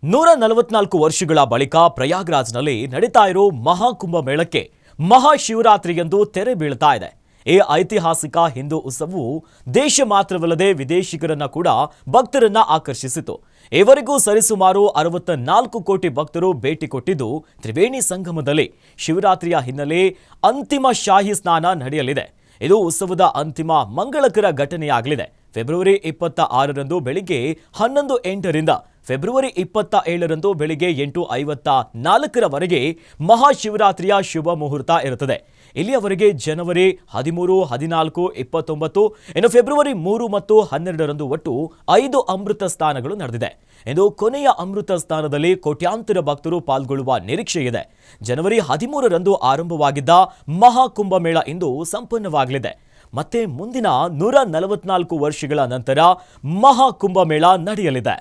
144 ವರ್ಷಗಳ ಬಳಿಕ ಪ್ರಯಾಗ್ರಾಜ್ನಲ್ಲಿ ನಡೀತಾ ಇರೋ ಮಹಾಕುಂಭ ಮೇಳಕ್ಕೆ ಮಹಾಶಿವರಾತ್ರಿಯಂದು ತೆರೆ ಬೀಳ್ತಾ ಇದೆ. ಈ ಐತಿಹಾಸಿಕ ಹಿಂದೂ ಉತ್ಸವವು ದೇಶ ಮಾತ್ರವಲ್ಲದೆ ವಿದೇಶಿಗರನ್ನ ಕೂಡ ಭಕ್ತರನ್ನ ಆಕರ್ಷಿಸಿತು. ಇವರಿಗೂ ಸರಿಸುಮಾರು 64 ಕೋಟಿ ಭಕ್ತರು ಭೇಟಿ ಕೊಟ್ಟಿದ್ದು ತ್ರಿವೇಣಿ ಸಂಗಮದಲ್ಲಿ ಶಿವರಾತ್ರಿಯ ಹಿನ್ನೆಲೆ ಅಂತಿಮ ಶಾಹಿ ಸ್ನಾನ ನಡೆಯಲಿದೆ. ಇದು ಉತ್ಸವದ ಅಂತಿಮ ಮಂಗಳಕರ ಘಟನೆಯಾಗಲಿದೆ. ಫೆಬ್ರವರಿ 26ರಂದು ಬೆಳಿಗ್ಗೆ 11:08ರಿಂದ ಫೆಬ್ರವರಿ 27ರಂದು ಬೆಳಿಗ್ಗೆ 8:54ರವರೆಗೆ ಮಹಾಶಿವರಾತ್ರಿಯ ಶುಭ ಮುಹೂರ್ತ ಇರುತ್ತದೆ. ಇಲ್ಲಿಯವರೆಗೆ ಜನವರಿ 13, 14, 29 ಇನ್ನು ಫೆಬ್ರವರಿ 3 ಮತ್ತು 12ರಂದು ಒಟ್ಟು 5 ಅಮೃತ ಸ್ನಾನಗಳು ನಡೆದಿದೆ. ಇಂದು ಕೊನೆಯ ಅಮೃತ ಸ್ನಾನದಲ್ಲಿ ಕೋಟ್ಯಾಂತರ ಭಕ್ತರು ಪಾಲ್ಗೊಳ್ಳುವ ನಿರೀಕ್ಷೆ ಇದೆ. ಜನವರಿ 13ರಂದು ಆರಂಭವಾಗಿದ್ದ ಮಹಾಕುಂಭಮೇಳ ಇಂದು ಸಂಪನ್ನವಾಗಲಿದೆ. ಮತ್ತೆ ಮುಂದಿನ 144 ವರ್ಷಗಳ ನಂತರ ಮಹಾಕುಂಭಮೇಳ ನಡೆಯಲಿದೆ.